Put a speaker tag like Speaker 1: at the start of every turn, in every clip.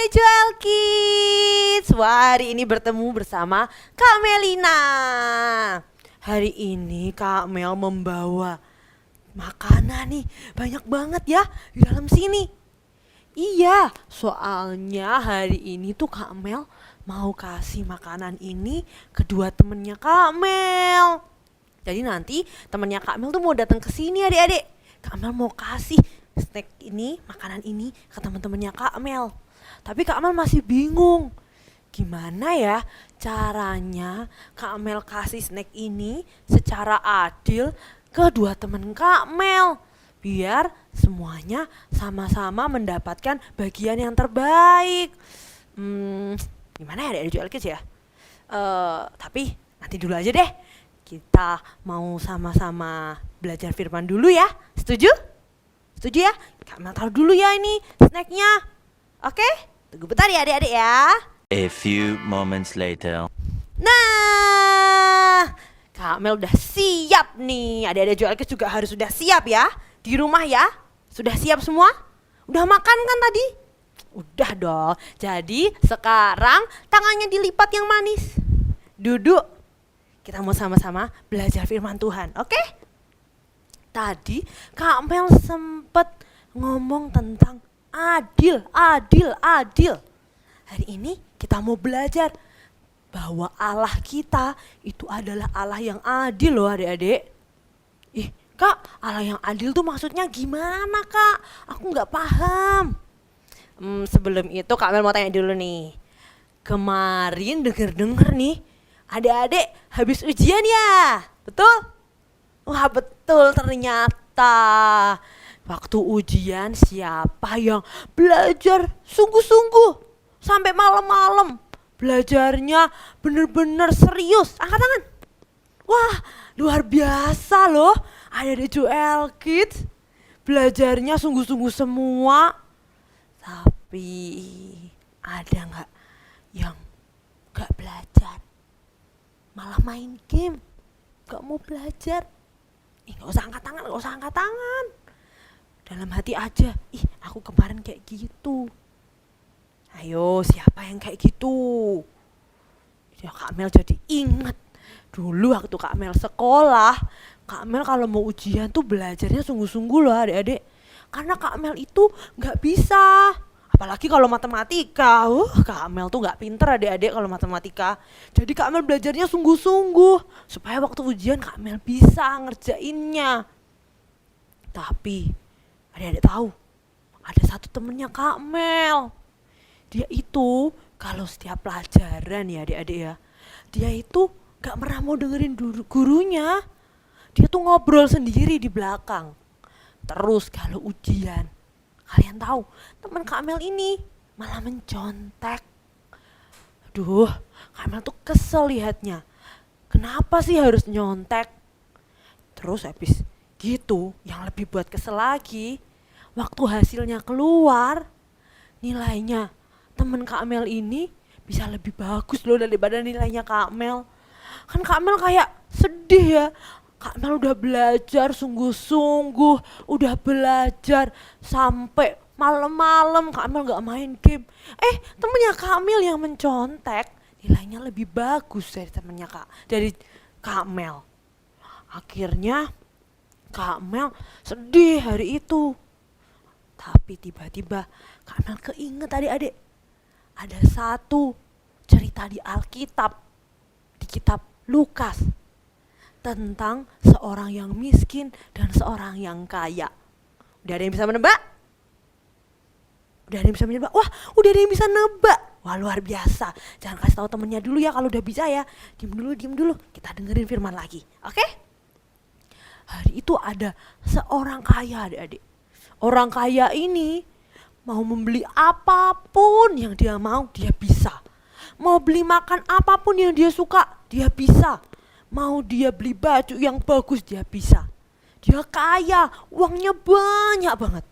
Speaker 1: Joel Kids. Wah, hari ini bertemu bersama Kak Melina. Hari ini Kak Mel membawa makanan nih, banyak banget ya di dalam sini. Iya, soalnya hari ini tuh Kak Mel mau kasih makanan ini ke dua temennya Kak Mel. Jadi nanti temennya Kak Mel tuh mau datang ke sini adik-adik. Kak Mel mau kasih snack ini, makanan ini ke teman-temannya Kak Mel. Tapi Kak Mel masih bingung. Gimana ya caranya Kak Mel kasih snack ini secara adil ke dua temen Kak Mel, biar semuanya sama-sama mendapatkan bagian yang terbaik. Gimana ya dari Joel Kids ya? Tapi nanti dulu aja deh. Kita mau sama-sama belajar firman dulu ya. Setuju? Setuju ya? Kak Mel taruh dulu ya ini snacknya. Oke? Tunggu bentar ya adik-adik ya.
Speaker 2: A few moments later.
Speaker 1: Nah, Kak Mel udah siap nih. Adik-adik Joel Kids juga harus sudah siap ya. Di rumah ya. Sudah siap semua? Udah makan kan tadi? Udah dong. Jadi sekarang tangannya dilipat yang manis. Duduk. Kita mau sama-sama belajar firman Tuhan, oke? Tadi Kak Mel sempet ngomong tentang adil. Hari ini kita mau belajar bahwa Allah kita itu adalah Allah yang adil loh adik-adik. Ih Kak, Allah yang adil tuh maksudnya gimana Kak? Aku gak paham. Sebelum itu Kak Mel mau tanya dulu nih. Kemarin denger nih, adik-adik habis ujian ya? Betul? Wah betul ternyata. Waktu ujian siapa yang belajar sungguh-sungguh sampai malam-malam? Belajarnya bener-bener serius. Angkat tangan. Wah luar biasa loh. Adik-adik Joel Kids belajarnya sungguh-sungguh semua. Tapi ada gak yang gak belajar? Malah main game, gak mau belajar. Gak usah angkat tangan. Dalam hati aja, aku kemarin kayak gitu. Ayo, siapa yang kayak gitu? Ya Kak Mel jadi inget. Dulu waktu Kak Mel sekolah, Kak Mel kalau mau ujian tuh belajarnya sungguh-sungguh loh adik-adik. Karena Kak Mel itu gak bisa. Apalagi kalau matematika, Kak Mel tuh gak pinter adik-adik kalau matematika. Jadi Kak Mel belajarnya sungguh-sungguh supaya waktu ujian Kak Mel bisa ngerjainnya. Tapi adik-adik tahu, ada satu temennya Kak Mel. Dia itu kalau setiap pelajaran ya adik-adik ya, dia itu gak pernah mau dengerin gurunya. Dia tuh ngobrol sendiri di belakang. Terus kalau ujian, kalian tahu teman Kak Mel ini malah mencontek. Aduh, Kak Mel tuh kesel lihatnya. Kenapa sih harus nyontek? Terus habis gitu, yang lebih buat kesel lagi, waktu hasilnya keluar, nilainya teman Kak Mel ini bisa lebih bagus loh daripada nilainya Kak Mel. Kan Kak Mel kayak sedih ya. Kak Mel udah belajar sungguh-sungguh, udah belajar sampai malam-malam Kak Mel gak main game. Temennya Kak Mel yang mencontek, nilainya lebih bagus dari Kak Mel. Akhirnya Kak Mel sedih hari itu. Tapi tiba-tiba Kak Mel keinget adik-adik, ada satu cerita di Alkitab, di kitab Lukas, tentang seorang yang miskin dan seorang yang kaya. Udah ada yang bisa menebak? Udah ada yang bisa menebak? Wah, udah ada yang bisa nebak. Wah, luar biasa. Jangan kasih tahu temennya dulu ya kalau udah bisa ya. Diam dulu. Kita dengerin firman lagi. Oke? Hari itu ada seorang kaya adik-adik. Orang kaya ini mau membeli apapun yang dia mau, dia bisa. Mau beli makan apapun yang dia suka, dia bisa. Mau dia beli baju yang bagus, dia bisa. Dia kaya, uangnya banyak banget.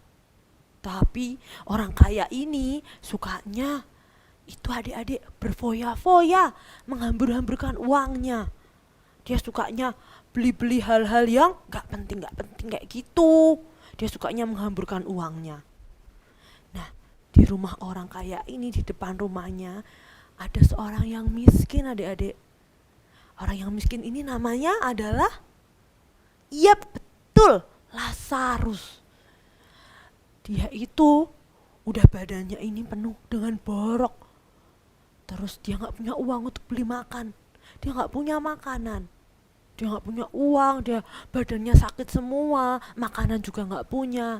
Speaker 1: Tapi orang kaya ini sukanya itu adik-adik berfoya-foya, menghambur-hamburkan uangnya. Dia sukanya beli-beli hal-hal yang gak penting kayak gitu. Dia sukanya menghamburkan uangnya. Nah, Di rumah orang kaya ini, di depan rumahnya ada seorang yang miskin adik-adik. Orang yang miskin ini namanya adalah, iya betul, Lazarus. Dia itu udah badannya ini penuh dengan borok. Terus dia gak punya uang untuk beli makan. Dia gak punya makanan. Dia gak punya uang, dia badannya sakit semua, makanan juga gak punya.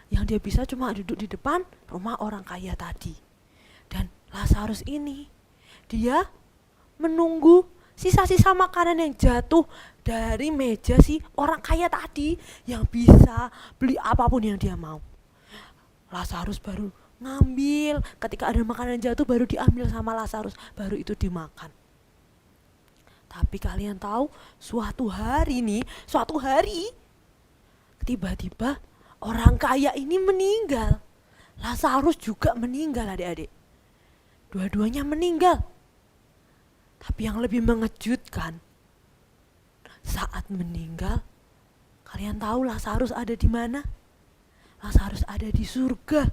Speaker 1: Yang dia bisa cuma duduk di depan rumah orang kaya tadi. Dan Lazarus ini, dia menunggu sisa-sisa makanan yang jatuh dari meja si orang kaya tadi, yang bisa beli apapun yang dia mau. Lazarus baru ngambil, ketika ada makanan jatuh baru diambil sama Lazarus, baru itu dimakan. Tapi kalian tahu, suatu hari tiba-tiba orang kaya ini meninggal. Lazarus juga meninggal adik-adik. Dua-duanya meninggal. Tapi yang lebih mengejutkan, saat meninggal, kalian tahu Lazarus ada di mana? Lazarus ada di surga.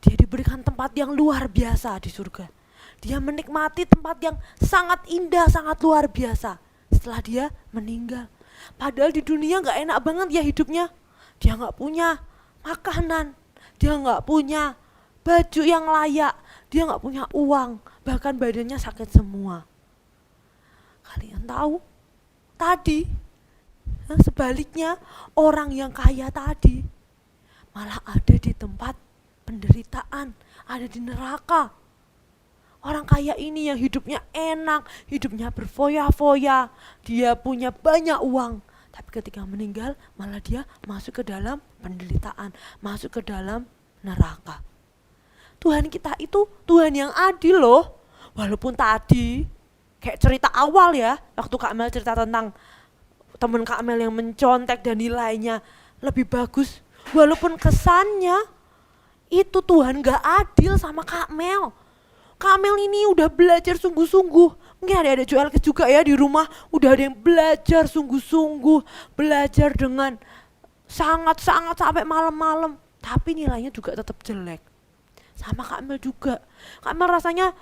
Speaker 1: Dia diberikan tempat yang luar biasa di surga. Dia menikmati tempat yang sangat indah, sangat luar biasa setelah dia meninggal. Padahal di dunia gak enak banget ya hidupnya. Dia gak punya makanan, dia gak punya baju yang layak, dia gak punya uang, bahkan badannya sakit semua. Kalian tahu, tadi sebaliknya orang yang kaya tadi malah ada di tempat penderitaan, ada di neraka. Orang kaya ini yang hidupnya enak, hidupnya berfoya-foya, dia punya banyak uang. Tapi ketika meninggal malah dia masuk ke dalam penderitaan, masuk ke dalam neraka. Tuhan kita itu Tuhan yang adil loh. Walaupun tadi kayak cerita awal ya, waktu Kak Mel cerita tentang teman Kak Mel yang mencontek dan nilainya lebih bagus. Walaupun kesannya itu Tuhan gak adil sama Kak Mel. Kak Mel ini udah belajar sungguh-sungguh. Mungkin ada Joel juga ya di rumah, udah ada yang belajar sungguh-sungguh, belajar dengan sangat-sangat sampai malam-malam, tapi nilainya juga tetap jelek. Sama Kak Mel juga. Kak Mel rasanya,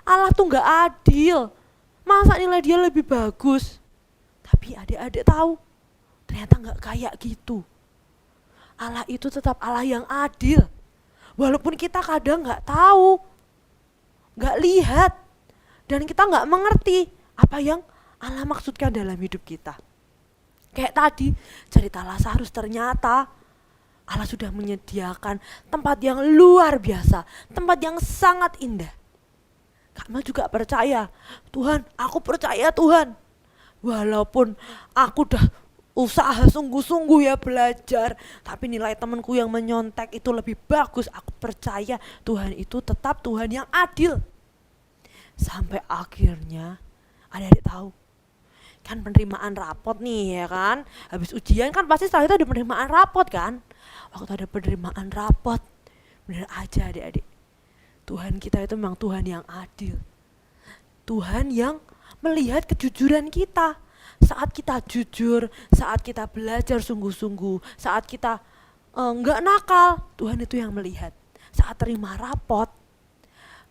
Speaker 1: Allah tuh gak adil. Masa nilai dia lebih bagus? Tapi adik-adik tahu, ternyata gak kayak gitu. Allah itu tetap Allah yang adil. Walaupun kita kadang gak tahu, gak lihat, dan kita gak mengerti apa yang Allah maksudkan dalam hidup kita. Kayak tadi cerita Lazarus, ternyata Allah sudah menyediakan tempat yang luar biasa, tempat yang sangat indah. Kamu juga percaya, Tuhan, aku percaya Tuhan. Walaupun aku udah usaha sungguh-sungguh ya belajar, tapi nilai temanku yang menyontek itu lebih bagus. Aku percaya Tuhan itu tetap Tuhan yang adil. Sampai akhirnya, adik-adik tahu, kan penerimaan rapot nih ya kan. Habis ujian kan pasti setelah itu ada penerimaan rapot kan. Waktu ada penerimaan rapot, bener aja adik-adik, Tuhan kita itu memang Tuhan yang adil. Tuhan yang melihat kejujuran kita. Saat kita jujur, saat kita belajar sungguh-sungguh, saat kita enggak nakal, Tuhan itu yang melihat. Saat terima rapot,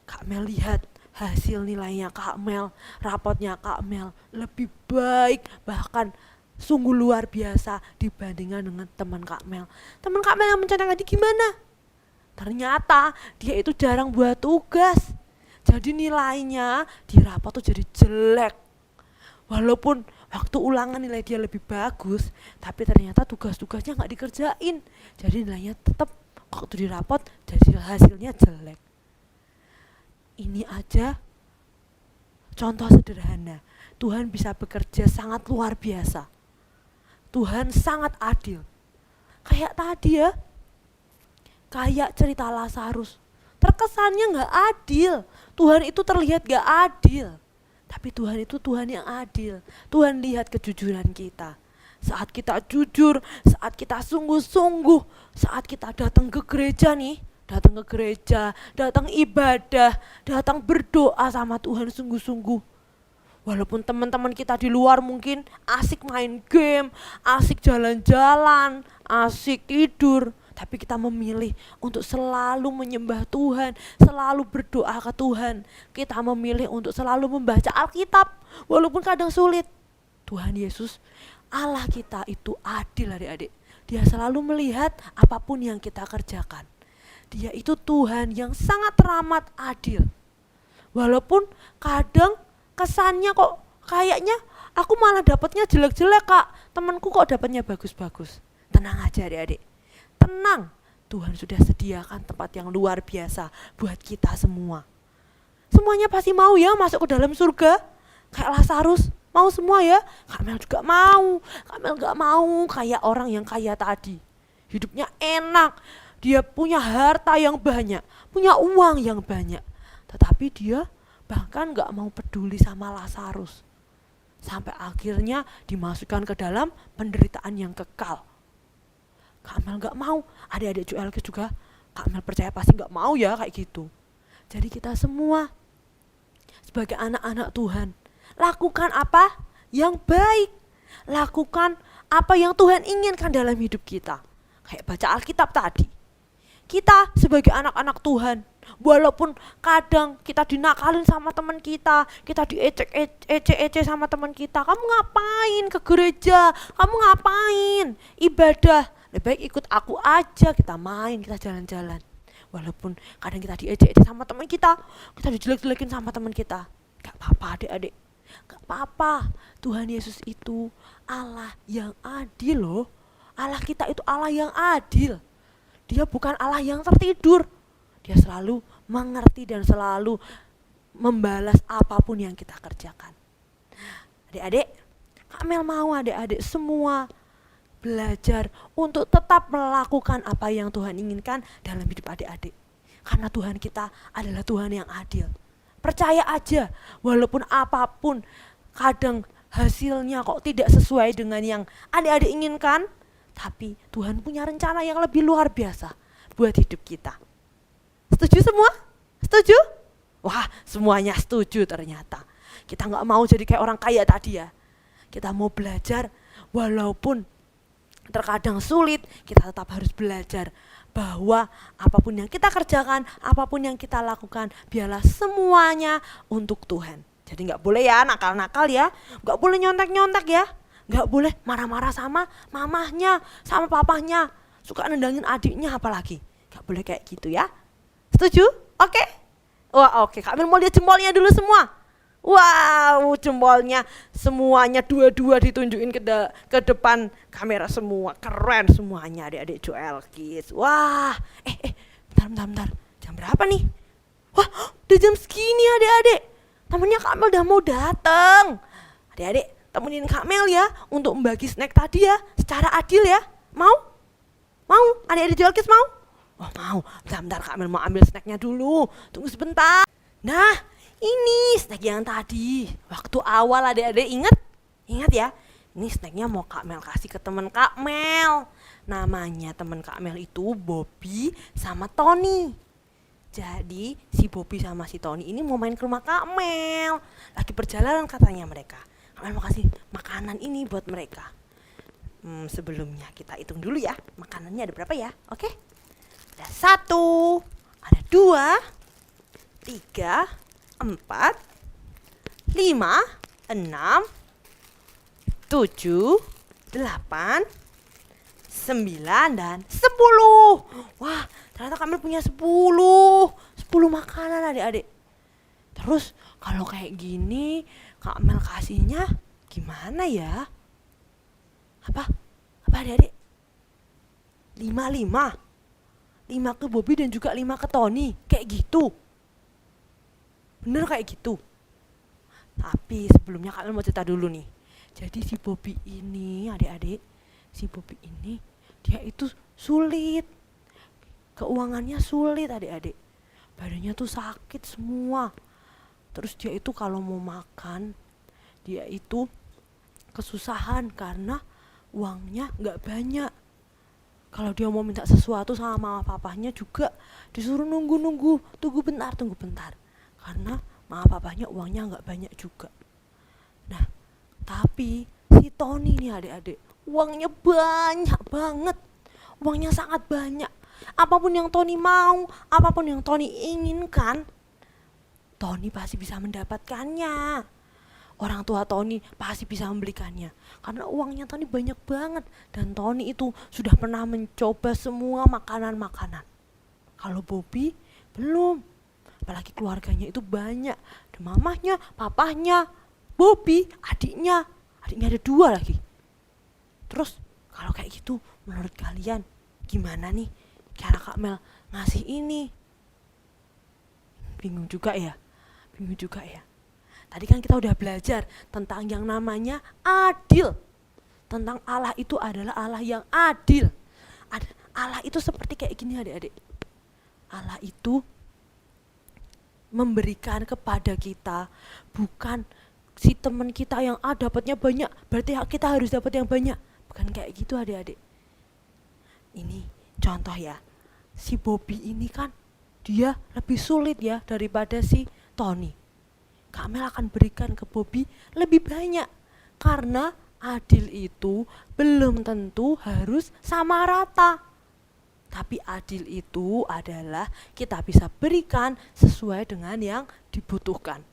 Speaker 1: Kak Mel lihat hasil nilainya Kak Mel, rapotnya Kak Mel lebih baik, bahkan sungguh luar biasa dibandingkan dengan teman Kak Mel. Teman Kak Mel yang mencontek tadi gimana? Ternyata dia itu jarang buat tugas, jadi nilainya di rapot tuh jadi jelek. Walaupun waktu ulangan nilai dia lebih bagus, tapi ternyata tugas-tugasnya gak dikerjain, jadi nilainya tetap waktu di rapot jadi hasilnya jelek. Ini aja contoh sederhana, Tuhan bisa bekerja sangat luar biasa. Tuhan sangat adil. Kayak tadi ya, kayak cerita Lazarus, terkesannya gak adil. Tuhan itu terlihat gak adil, tapi Tuhan itu Tuhan yang adil. Tuhan lihat kejujuran kita. Saat kita jujur, saat kita sungguh-sungguh, saat kita datang ke gereja nih, datang ke gereja, datang ibadah, datang berdoa sama Tuhan sungguh-sungguh. Walaupun teman-teman kita di luar mungkin asik main game, asik jalan-jalan, asik tidur, Tapi kita memilih untuk selalu menyembah Tuhan, selalu berdoa ke Tuhan. Kita memilih untuk selalu membaca Alkitab, walaupun kadang sulit. Tuhan Yesus, Allah kita itu adil adik-adik. Dia selalu melihat apapun yang kita kerjakan. Dia itu Tuhan yang sangat teramat adil. Walaupun kadang kesannya kok kayaknya aku malah dapatnya jelek-jelek kak, temanku kok dapatnya bagus-bagus. Tenang aja adik-adik, tenang. Tuhan sudah sediakan tempat yang luar biasa buat kita semua. Semuanya pasti mau ya masuk ke dalam surga. Kayak Lazarus, mau semua ya. Kak Mel juga mau. Kak Mel gak mau kayak orang yang kaya tadi. Hidupnya enak, dia punya harta yang banyak, punya uang yang banyak. Tetapi dia bahkan gak mau peduli sama Lazarus. Sampai akhirnya dimasukkan ke dalam penderitaan yang kekal. Kak Mel gak mau, adik-adik Joelkis juga, Kak Mel percaya pasti gak mau ya kayak gitu. Jadi kita semua sebagai anak-anak Tuhan, lakukan apa yang baik. Lakukan apa yang Tuhan inginkan dalam hidup kita. Kayak baca Alkitab tadi. Kita sebagai anak-anak Tuhan, walaupun kadang kita dinakalin sama teman kita diecek sama teman kita. Kamu ngapain ke gereja? Kamu ngapain ibadah? Lebih baik ikut aku aja, kita main, kita jalan-jalan. Walaupun kadang kita diejek sama teman kita dijelek-jelekin sama teman kita. Gak apa-apa adik-adik, gak apa-apa. Tuhan Yesus itu Allah yang adil loh. Allah kita itu Allah yang adil. Dia bukan Allah yang tertidur. Dia selalu mengerti dan selalu membalas apapun yang kita kerjakan. Adik-adik, Kak Mel mau adik-adik semua belajar untuk tetap melakukan apa yang Tuhan inginkan dalam hidup adik-adik. Karena Tuhan kita adalah Tuhan yang adil. Percaya aja, walaupun apapun kadang hasilnya kok tidak sesuai dengan yang adik-adik inginkan, tapi Tuhan punya rencana yang lebih luar biasa buat hidup kita. Setuju semua? Setuju? Wah, semuanya setuju ternyata. Kita gak mau jadi kayak orang kaya tadi ya. Kita mau belajar walaupun terkadang sulit, kita tetap harus belajar bahwa apapun yang kita kerjakan, apapun yang kita lakukan, biarlah semuanya untuk Tuhan. Jadi gak boleh ya nakal-nakal ya, gak boleh nyontek-nyontek ya, gak boleh marah-marah sama mamahnya, sama papahnya, suka nendangin adiknya apalagi. Gak boleh kayak gitu ya. Setuju? Oke? Wah oke, Kak Mil mau lihat jempolnya dulu semua. Wow, jempolnya semuanya dua-dua ditunjukin ke depan kamera semua. Keren semuanya adik-adik Joelkis. Wah, bentar. Jam berapa nih? Wah, udah jam segini adik-adik. Temennya Kak Mel udah mau datang. Adik-adik, temenin Kak Mel ya untuk membagi snack tadi ya, secara adil ya. Mau? Mau? Adik-adik Joelkis mau? Oh mau, bentar Kak Mel mau ambil snacknya dulu. Tunggu sebentar. Nah, ini snack yang tadi. Waktu awal adik-adik ingat ya. Ini snacknya mau Kak Mel kasih ke temen Kak Mel. Namanya temen Kak Mel itu Bobby sama Tony. Jadi si Bobby sama si Tony ini mau main ke rumah Kak Mel. Lagi perjalanan katanya mereka. Kak Mel mau kasih makanan ini buat mereka. Sebelumnya kita hitung dulu ya. Makanannya ada berapa ya? Oke. Ada 1, ada 2, 3, 4, 5, 6, 7, 8, 9, dan 10. Wah, ternyata kami punya 10 makanan adik-adik. Terus kalau kayak gini Kak Mel kasihnya gimana ya? Apa adik-adik? 5 ke Bobby dan juga 5 ke Tony. Kayak gitu. Bener kayak gitu. Tapi sebelumnya kalian mau cerita dulu nih. Jadi si Bobby ini adik-adik, si Bobby ini dia itu sulit. Keuangannya sulit adik-adik. Badannya tuh sakit semua. Terus dia itu kalau mau makan, dia itu kesusahan karena uangnya gak banyak. Kalau dia mau minta sesuatu sama mama papahnya juga disuruh nunggu, tunggu bentar. Karena mama papahnya uangnya gak banyak juga. Nah, tapi si Tony nih adik-adik, uangnya banyak banget. Uangnya sangat banyak. Apapun yang Tony mau, apapun yang Tony inginkan, Tony pasti bisa mendapatkannya. Orang tua Tony pasti bisa membelikannya. Karena uangnya Tony banyak banget. Dan Tony itu sudah pernah mencoba semua makanan-makanan. Kalau Bobby belum. Apalagi keluarganya itu banyak. Ada mamahnya, papahnya, Bobby, adiknya. Adiknya ada 2 lagi. Terus kalau kayak gitu, menurut kalian gimana nih cara Kak Mel ngasih ini? Bingung juga ya. Tadi kan kita udah belajar tentang yang namanya adil. Tentang Allah itu adalah Allah yang adil. Allah itu seperti kayak gini adik-adik. Allah itu memberikan kepada kita, bukan si teman kita yang dapatnya banyak, berarti kita harus dapat yang banyak. Bukan kayak gitu adik-adik. Ini contoh ya. Si Bobby ini kan dia lebih sulit ya daripada si Tony. Kak Mel akan berikan ke Bobby lebih banyak. Karena adil itu belum tentu harus sama rata. Tapi adil itu adalah kita bisa berikan sesuai dengan yang dibutuhkan.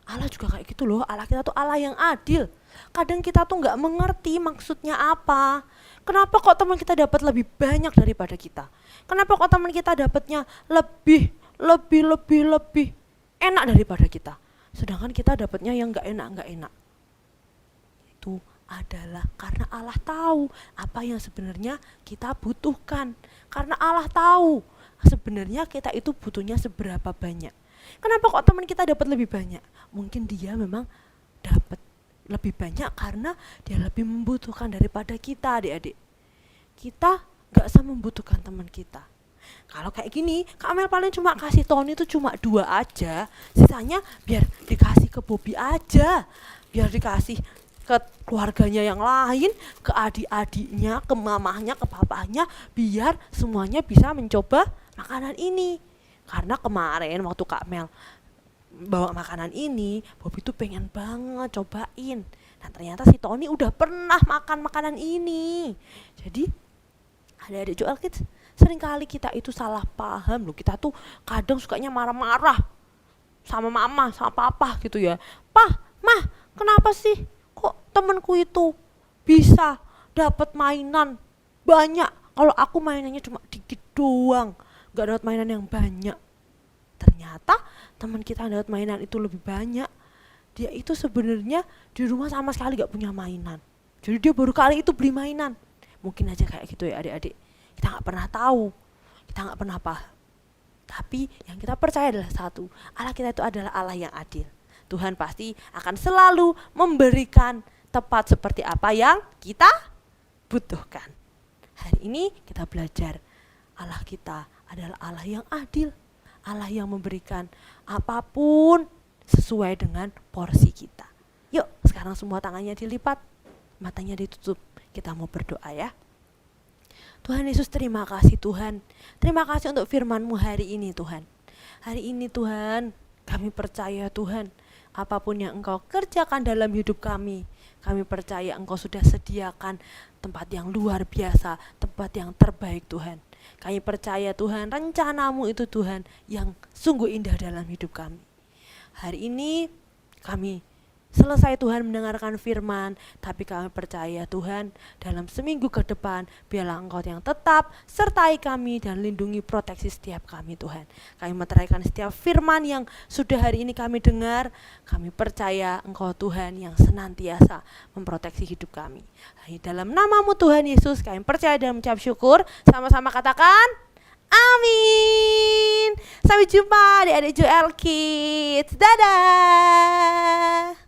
Speaker 1: Allah juga kayak gitu loh. Allah kita tuh Allah yang adil. Kadang kita tuh gak mengerti maksudnya apa. Kenapa kok teman kita dapat lebih banyak daripada kita? Kenapa kok teman kita dapatnya lebih enak daripada kita? Sedangkan kita dapatnya yang gak enak. Itu adalah karena Allah tahu apa yang sebenarnya kita butuhkan. Karena Allah tahu sebenarnya kita itu butuhnya seberapa banyak. Kenapa kok teman kita dapat lebih banyak? Mungkin dia memang dapat lebih banyak karena dia lebih membutuhkan daripada kita, adik-adik. Kita gak sama membutuhkan teman kita. Kalau kayak gini, Kak Mel paling cuma kasih Tony itu cuma 2 aja. Sisanya biar dikasih ke Bobby aja. Biar dikasih ke keluarganya yang lain, ke adik-adiknya, ke mamahnya, ke papahnya, biar semuanya bisa mencoba makanan ini. Karena kemarin waktu Kak Mel bawa makanan ini, Bobby tuh pengen banget cobain. Nah ternyata si Tony udah pernah makan makanan ini. Jadi adik-adik Joel Kids, seringkali kita itu salah paham loh. Kita tuh kadang sukanya marah-marah sama mama, sama papa gitu ya. Pah, mah, kenapa sih kok temenku itu bisa dapat mainan banyak, kalau aku mainannya cuma dikit doang, gak dapat mainan yang banyak. Ternyata teman kita dapat mainan itu lebih banyak. Dia itu sebenarnya di rumah sama sekali gak punya mainan. Jadi dia baru kali itu beli mainan. Mungkin aja kayak gitu ya adik-adik. Kita gak pernah tahu, kita gak pernah paham. Tapi yang kita percaya adalah satu, Allah kita itu adalah Allah yang adil. Tuhan pasti akan selalu memberikan tepat seperti apa yang kita butuhkan. Hari ini kita belajar Allah kita adalah Allah yang adil. Allah yang memberikan apapun sesuai dengan porsi kita. Yuk sekarang semua tangannya dilipat, matanya ditutup. Kita mau berdoa ya. Tuhan Yesus, terima kasih Tuhan. Terima kasih untuk firman-Mu hari ini Tuhan. Hari ini Tuhan, kami percaya Tuhan, apapun yang Engkau kerjakan dalam hidup kami percaya Engkau sudah sediakan tempat yang luar biasa, tempat yang terbaik Tuhan. Kami percaya Tuhan, rencana-Mu itu Tuhan yang sungguh indah dalam hidup kami. Hari ini kami selesai Tuhan mendengarkan firman, tapi kami percaya Tuhan dalam seminggu ke depan biarlah Engkau yang tetap sertai kami dan lindungi proteksi setiap kami Tuhan. Kami meteraikan setiap firman yang sudah hari ini kami dengar. Kami percaya Engkau Tuhan yang senantiasa memproteksi hidup kami. Dalam nama-Mu Tuhan Yesus kami percaya dan mengucap syukur. Sama-sama katakan amin. Sampai jumpa di adik Joel Kids. Dadah.